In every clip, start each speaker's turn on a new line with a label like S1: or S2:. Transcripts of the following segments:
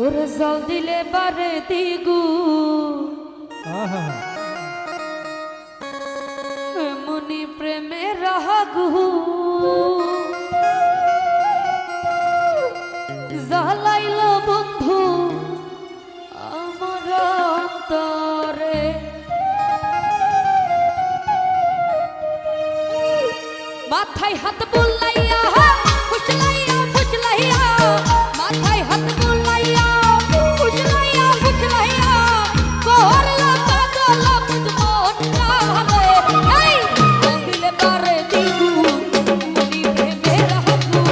S1: ওরে জল দিলে বারে দিগু মনি প্রেমে রাগু জ্বালাইল বন্ধু আমার অন্তরে। মাথায় হাত বুলাইয়া ফুসলাইয়া ফুসলাইয়া, মাথায় হাত বুলাইয়া ফুসলাইয়া ফুসলাইয়া করলা পাগল মনটা ভালে। এই দিলে পারে দিগু মনি প্রেমে রাগু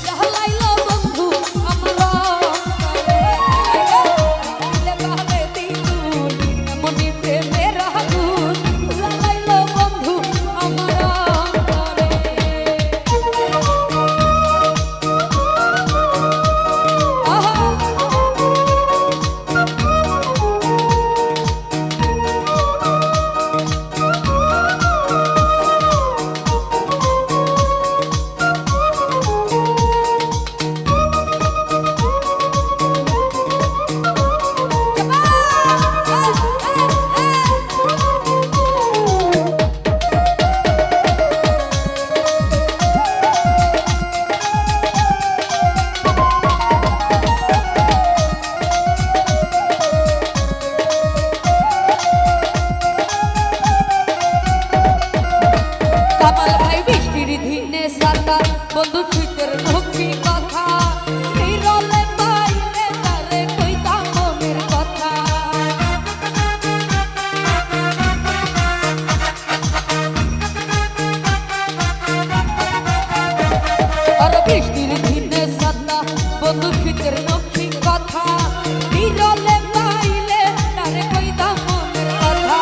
S1: জ্বালাইল বন্ধু আমার অন্তরে। দিলে পারে দিগু মনি প্রেমে রাগু জ্বালাইল বন্ধু আমার অন্তরে। বন্ধু সুইতের লক্ষ্মী কথা এই রলে পাইলে তারে কইতাম মনের কথা। আর বৃষ্টির দিনে সাদা বন্ধু সুইতের লক্ষ্মী কথা এই রলে পাইলে তারে কইতাম মনের কথা।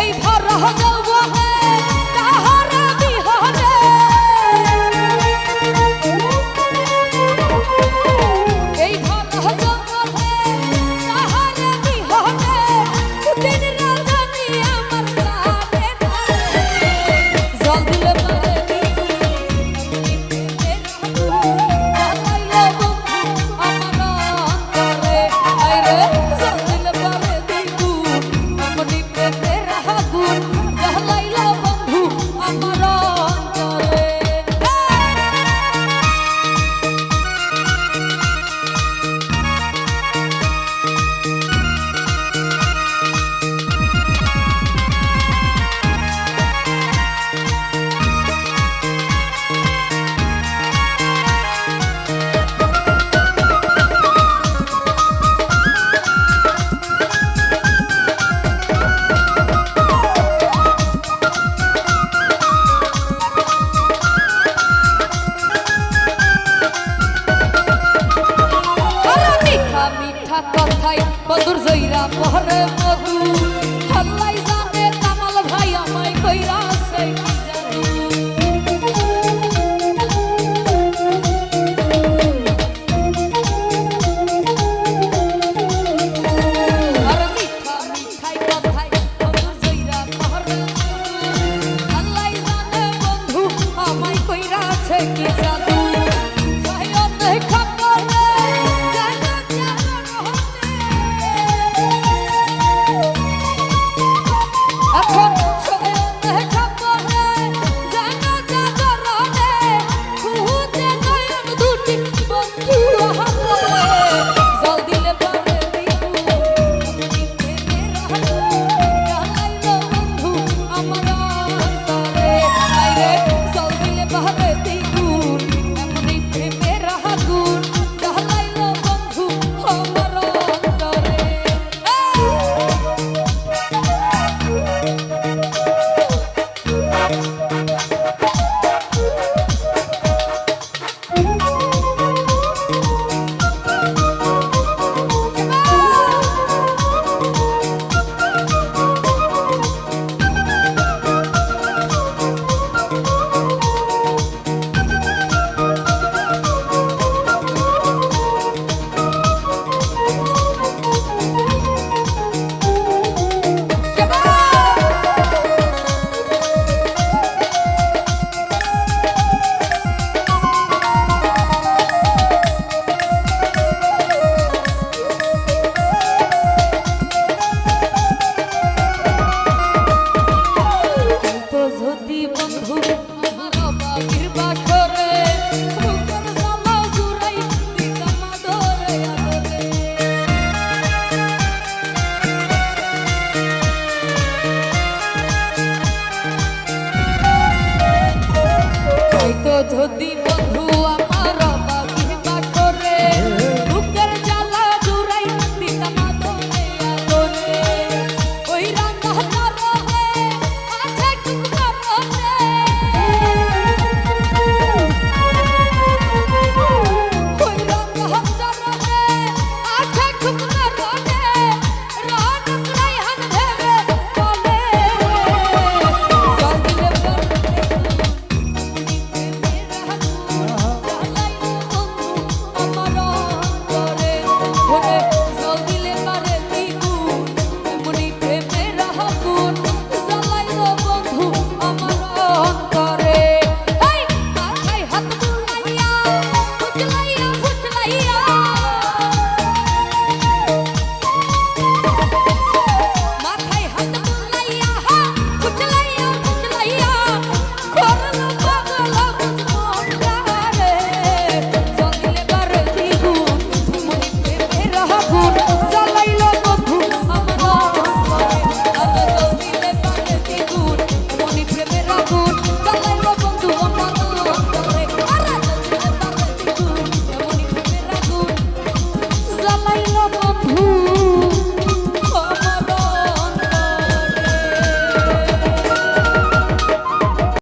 S1: এই ভরা যাব তাহারা বিহরে কথাই বন্ধুর জইরা পরে মধু হল্লাই জানে কামাল ভাই আমায় কইরা সেই জাদু। আর মিঠা মিঠাই কথাই বন্ধুর জইরা পরে মধু হল্লাই জানে বন্ধু আমায় কইরা সেই জাদু। সুখ